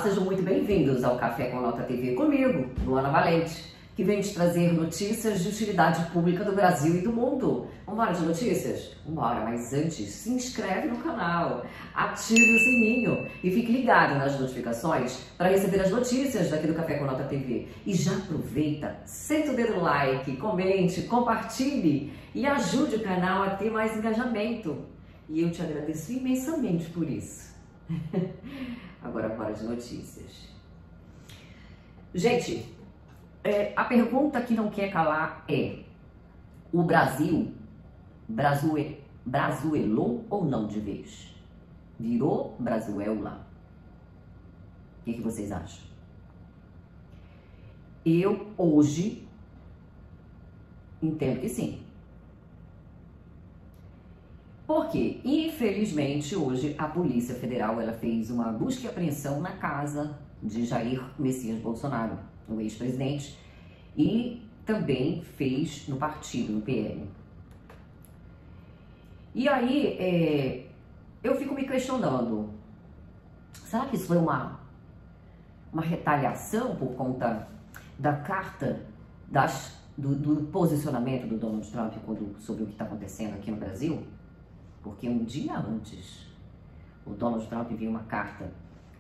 sejam muito bem-vindos ao Café com Nota TV comigo, Luana Valente, que vem te trazer notícias de utilidade pública do Brasil e do mundo. Vambora de notícias? Vambora, mas antes, se inscreve no canal, ative o sininho e fique ligado nas notificações para receber as notícias daqui do Café com Nota TV. E já aproveita, senta o dedo no like, comente, compartilhe e ajude o canal a ter mais engajamento. E eu te agradeço imensamente por isso. Agora bora de notícias. Gente, a pergunta que não quer calar é: o Brasil brazuelou ou não de vez? Virou Brazuela? O que vocês acham? Eu hoje entendo que sim. Porque, infelizmente, hoje a Polícia Federal ela fez uma busca e apreensão na casa de Jair Messias Bolsonaro, o ex-presidente, e também fez no partido, no PL. E aí, eu fico me questionando, será que isso foi uma retaliação por conta da carta do posicionamento do Donald Trump sobre o que está acontecendo aqui no Brasil? Porque um dia antes, o Donald Trump enviou uma carta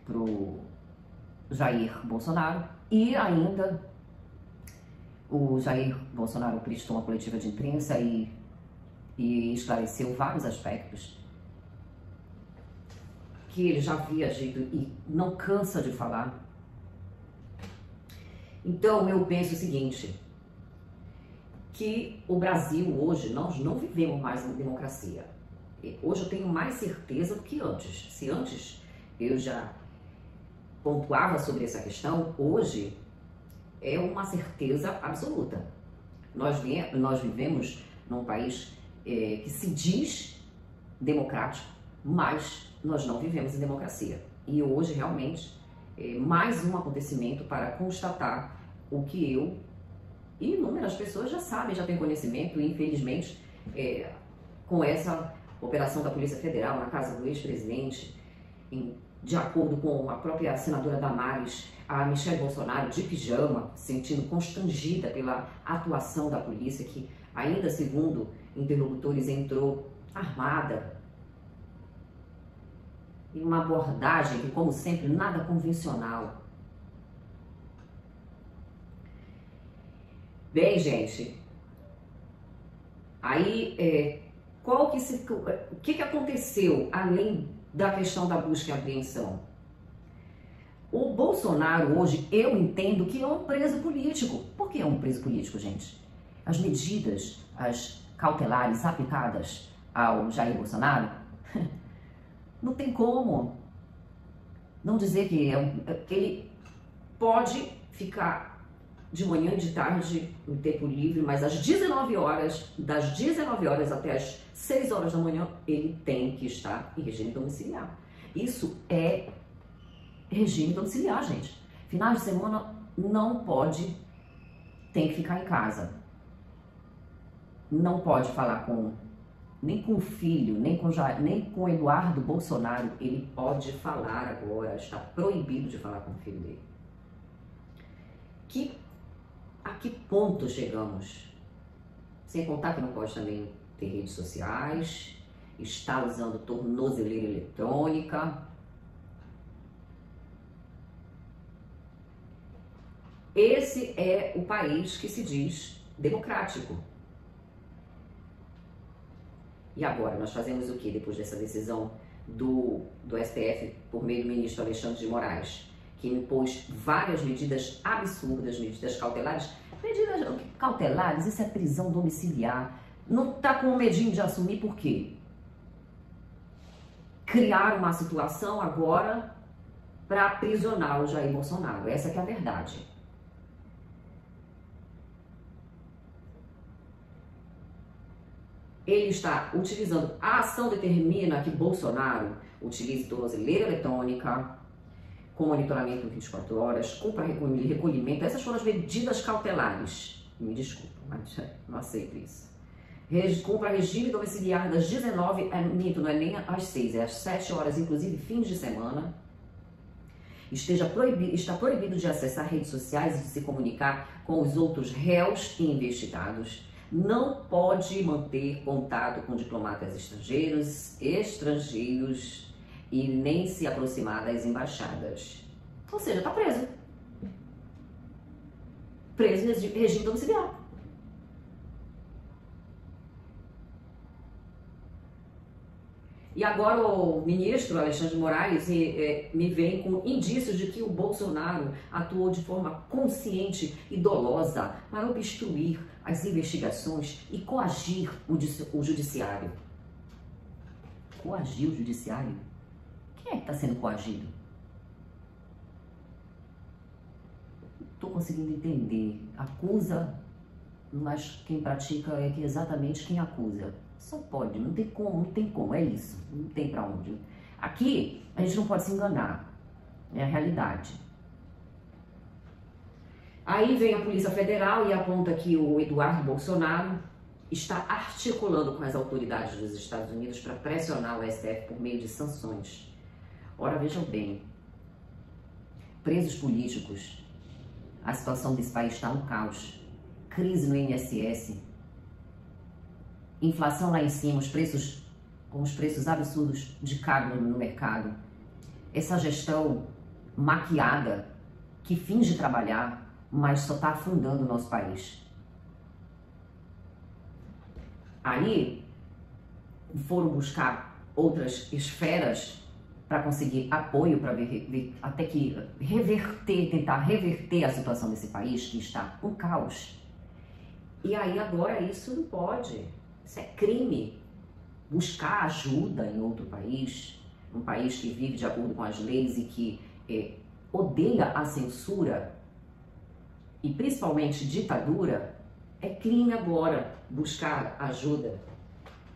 para o Jair Bolsonaro e ainda o Jair Bolsonaro prestou uma coletiva de imprensa e esclareceu vários aspectos que ele já havia agido e não cansa de falar. Então, eu penso o seguinte, que o Brasil hoje, nós não vivemos mais uma democracia. Hoje eu tenho mais certeza do que antes. Se antes eu já pontuava sobre essa questão, hoje é uma certeza absoluta. Nós vivemos num país que se diz democrático, mas nós não vivemos em democracia. E hoje realmente é mais um acontecimento para constatar o que eu e inúmeras pessoas já sabem, já têm conhecimento, e infelizmente com essa operação da Polícia Federal na casa do ex-presidente, de acordo com a própria senadora Damares, a Michelle Bolsonaro de pijama, sentindo constrangida pela atuação da polícia, que ainda segundo interlocutores entrou armada, em uma abordagem que, como sempre, nada convencional. Bem, gente, aí o que aconteceu além da questão da busca e apreensão? O Bolsonaro hoje, eu entendo que é um preso político. Por que é um preso político, gente? As medidas, as cautelares aplicadas ao Jair Bolsonaro, não tem como não dizer que ele pode ficar de manhã e de tarde no tempo livre, mas às 19 horas, das 19 horas até as 6 horas da manhã, ele tem que estar em regime domiciliar. Isso é regime domiciliar, gente. Final de semana não pode, tem que ficar em casa. Não pode falar nem com o filho, nem com Eduardo Bolsonaro. Ele pode falar agora, está proibido de falar com o filho dele. A que ponto chegamos? Sem contar que não pode também ter redes sociais, está usando tornozeleira eletrônica. Esse é o país que se diz democrático. E agora, nós fazemos o que depois dessa decisão do STF por meio do ministro Alexandre de Moraes, que impôs várias medidas absurdas, medidas cautelares? Medidas cautelares, isso é prisão domiciliar. Não está com medinho de assumir, por quê? Criar uma situação agora para aprisionar o Jair Bolsonaro. Essa que é a verdade. Ele está utilizando, a ação determina que Bolsonaro utilize tornozeleira eletrônica, com monitoramento 24 horas, cumpra recolhimento. Essas foram as medidas cautelares. Me desculpa, mas não aceito isso. Cumpra regime domiciliar das 19, não é nem às 6, é às 7 horas, inclusive fins de semana. está proibido de acessar redes sociais e de se comunicar com os outros réus e investigados. Não pode manter contato com diplomatas estrangeiros e nem se aproximar das embaixadas. Ou seja, está preso. Preso em regime domiciliar. E agora o ministro Alexandre de Moraes me vem com indícios de que o Bolsonaro atuou de forma consciente e dolosa para obstruir as investigações e coagir o judiciário. Coagir o judiciário? Quem é que está sendo coagido? Estou conseguindo entender. Acusa, mas quem pratica é que exatamente quem acusa. Só pode, não tem como, é isso, não tem pra onde. Aqui, a gente não pode se enganar, é a realidade. Aí vem a Polícia Federal e aponta que o Eduardo Bolsonaro está articulando com as autoridades dos Estados Unidos para pressionar o STF por meio de sanções. Ora, vejam bem, presos políticos, a situação desse país está um caos, crise no INSS, inflação lá em cima, com os preços absurdos de carne no mercado. Essa gestão maquiada, que finge trabalhar, mas só está afundando o nosso país. Aí, foram buscar outras esferas para conseguir apoio, para até que tentar reverter a situação desse país, que está um caos. E aí agora isso não pode. Isso é crime. Buscar ajuda em outro país, um país que vive de acordo com as leis e que odeia a censura e principalmente ditadura, é crime agora buscar ajuda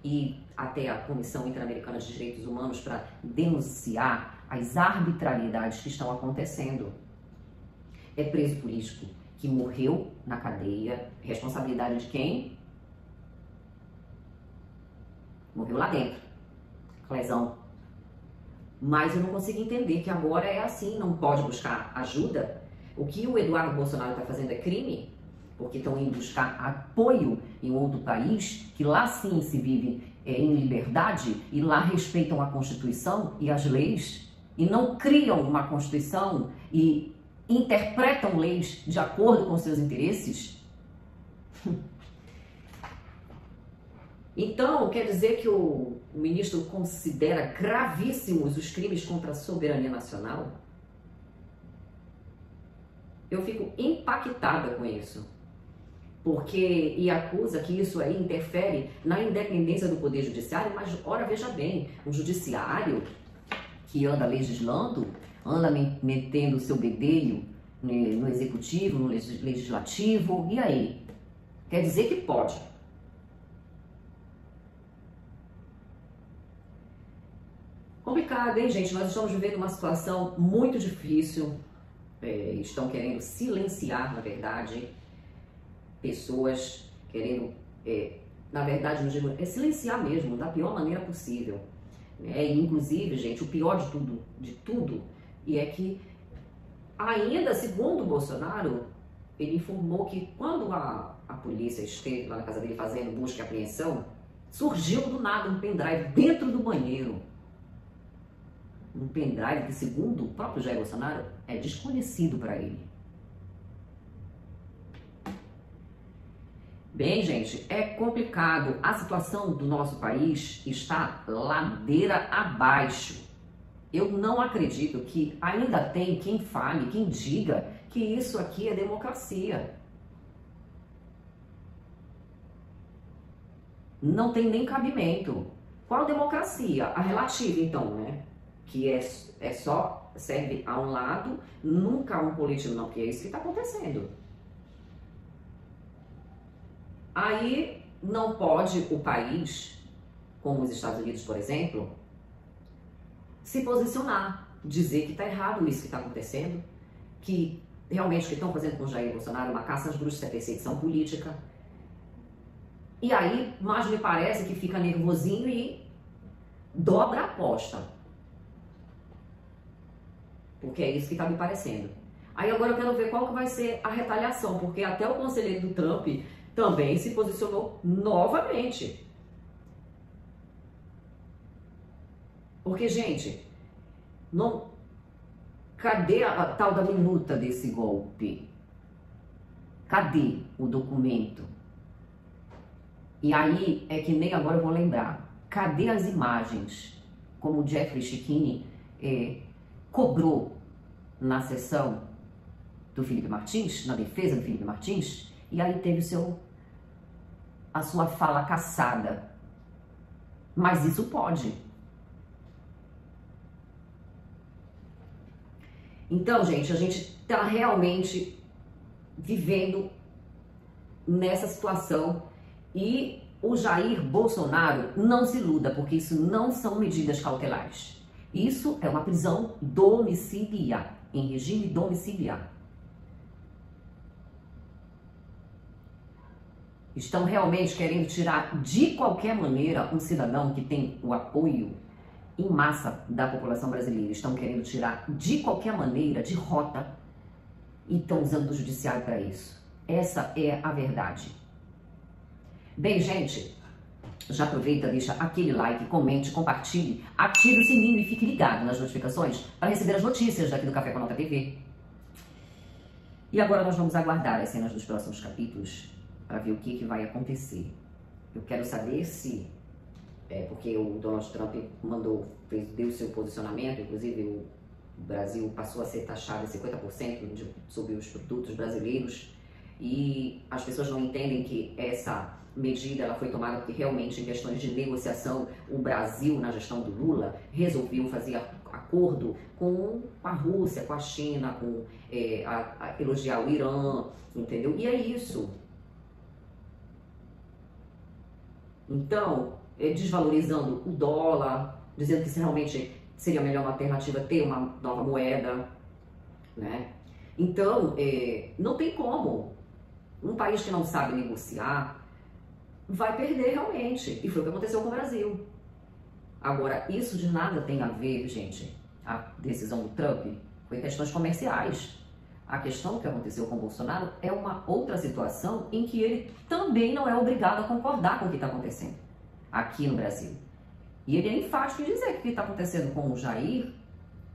e até a Comissão Interamericana de Direitos Humanos para denunciar as arbitrariedades que estão acontecendo. É preso político que morreu na cadeia, responsabilidade de quem? Morreu lá dentro, lesão. Mas eu não consigo entender que agora é assim, não pode buscar ajuda. O que o Eduardo Bolsonaro está fazendo é crime, porque estão indo buscar apoio em outro país, que lá sim se vive em liberdade, e lá respeitam a Constituição e as leis, e não criam uma Constituição e interpretam leis de acordo com seus interesses. Então, quer dizer que o ministro considera gravíssimos os crimes contra a soberania nacional? Eu fico impactada com isso, e acusa que isso aí interfere na independência do Poder Judiciário, mas, ora, veja bem, o Judiciário que anda legislando, anda metendo o seu bedelho no Executivo, no Legislativo, e aí? Quer dizer que pode. Complicado, hein, gente? Nós estamos vivendo uma situação muito difícil. Estão querendo silenciar, na verdade, pessoas querendo, na verdade, não digo, silenciar mesmo, da pior maneira possível. Inclusive, gente, o pior de tudo, e é que ainda, segundo o Bolsonaro, ele informou que quando a polícia esteve lá na casa dele fazendo busca e apreensão, surgiu do nada um pendrive dentro do banheiro. Um pendrive que, segundo o próprio Jair Bolsonaro, é desconhecido para ele. Bem, gente, é complicado. A situação do nosso país está ladeira abaixo. Eu não acredito que ainda tem quem fale, quem diga que isso aqui é democracia. Não tem nem cabimento. Qual democracia? A relativa, então, né? Que é só serve a um lado, nunca a um político, não, porque é isso que está acontecendo. Aí não pode o país, como os Estados Unidos, por exemplo, se posicionar, dizer que está errado isso que está acontecendo, que realmente o que estão fazendo com Jair Bolsonaro é uma caça às bruxas, é perseguição política. E aí, mais me parece que fica nervosinho e dobra a aposta. porque é isso que está me parecendo. Aí agora eu quero ver qual que vai ser a retaliação, porque até o conselheiro do Trump também se posicionou novamente. Porque, gente, não... cadê a tal da minuta desse golpe? Cadê o documento? E aí é que nem agora eu vou lembrar. Cadê as imagens? Como o Jeffrey Schickini cobrou na sessão do Felipe Martins, na defesa do Felipe Martins, e aí teve a sua fala cassada. Mas isso pode. Então, gente, a gente está realmente vivendo nessa situação e o Jair Bolsonaro não se iluda, porque isso não são medidas cautelares. Isso é uma prisão domiciliar, em regime domiciliar. Estão realmente querendo tirar de qualquer maneira um cidadão que tem o apoio em massa da população brasileira. Estão querendo tirar de qualquer maneira, de rota, e estão usando o judiciário para isso. Essa é a verdade. Bem, gente, já aproveita, deixa aquele like, comente, compartilhe, ative o sininho e fique ligado nas notificações para receber as notícias daqui do Café com Nota TV. E agora nós vamos aguardar as cenas dos próximos capítulos para ver o que vai acontecer. Eu quero saber se... porque o Donald Trump deu seu posicionamento, inclusive o Brasil passou a ser taxado em 50% sobre os produtos brasileiros, e as pessoas não entendem que essa medida ela foi tomada porque realmente em questões de negociação o Brasil, na gestão do Lula, resolveu fazer acordo com a Rússia, com a China, elogiar o Irã, entendeu? E é isso. Então, desvalorizando o dólar, dizendo que realmente seria a melhor alternativa ter uma nova moeda, né? Então, não tem como. Um país que não sabe negociar vai perder realmente. E foi o que aconteceu com o Brasil. Agora, isso de nada tem a ver, gente. A decisão do Trump foi questões comerciais. A questão que aconteceu com o Bolsonaro é uma outra situação em que ele também não é obrigado a concordar com o que está acontecendo aqui no Brasil. E ele é enfático em dizer que o que está acontecendo com o Jair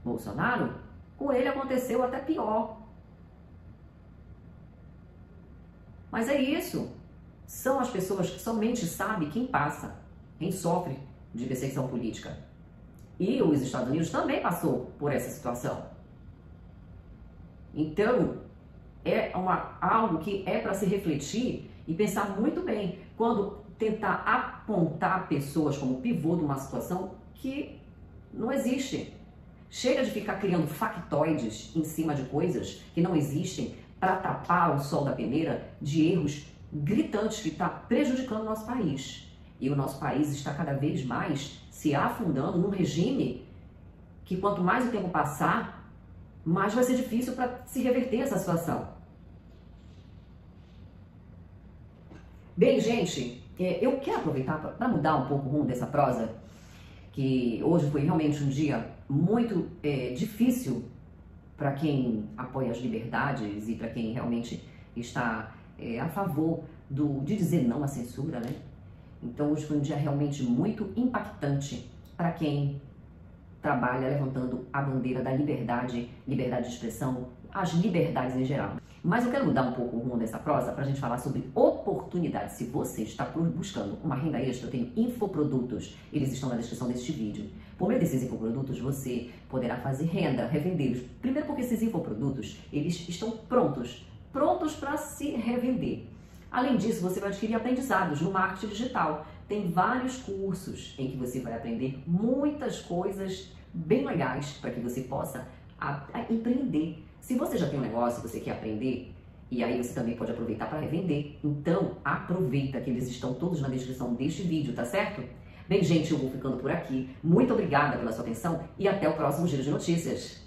Bolsonaro, com ele aconteceu até pior. Mas é isso. São as pessoas que somente sabem quem passa, quem sofre de perseguição política. E os Estados Unidos também passou por essa situação. Então, é algo que é para se refletir e pensar muito bem quando tentar apontar pessoas como pivô de uma situação que não existe. Chega de ficar criando factoides em cima de coisas que não existem para tapar o sol da peneira de erros gritantes que está prejudicando o nosso país. E o nosso país está cada vez mais se afundando num regime que quanto mais o tempo passar, mais vai ser difícil para se reverter essa situação. Bem, gente, eu quero aproveitar para mudar um pouco o rumo dessa prosa, que hoje foi realmente um dia muito difícil para quem apoia as liberdades e para quem realmente está a favor de dizer não à censura, né? Então hoje foi um dia realmente muito impactante para quem trabalha levantando a bandeira da liberdade de expressão, as liberdades em geral. Mas eu quero mudar um pouco o rumo dessa prosa para a gente falar sobre oportunidades. Se você está buscando uma renda extra, eu tenho infoprodutos, eles estão na descrição deste vídeo. Por meio desses infoprodutos, você poderá fazer renda, revendê-los. Primeiro porque esses infoprodutos, eles estão prontos para se revender. Além disso, você vai adquirir aprendizados no marketing digital. Tem vários cursos em que você vai aprender muitas coisas bem legais para que você possa empreender. Se você já tem um negócio, você quer aprender, e aí você também pode aproveitar para revender. Então, aproveita que eles estão todos na descrição deste vídeo, tá certo? Bem, gente, eu vou ficando por aqui. Muito obrigada pela sua atenção e até o próximo Giro de Notícias.